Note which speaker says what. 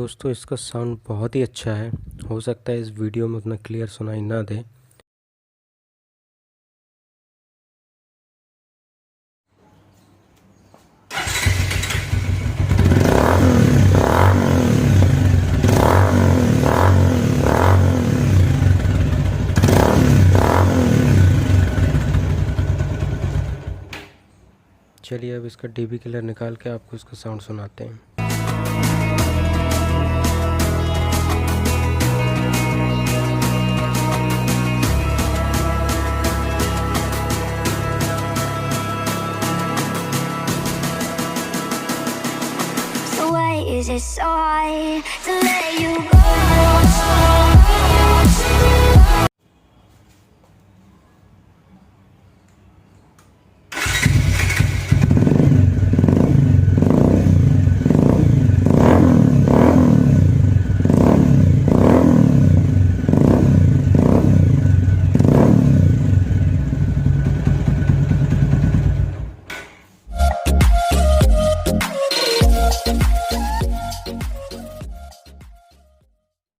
Speaker 1: दोस्तों इसका साउंड बहुत ही अच्छा है। हो सकता है इस वीडियो में उतना क्लियर सुनाई ना दे। चलिए अब इसका डीबी किलर निकाल के आपको इसका साउंड सुनाते हैं।
Speaker 2: So why is it so hard to let you go?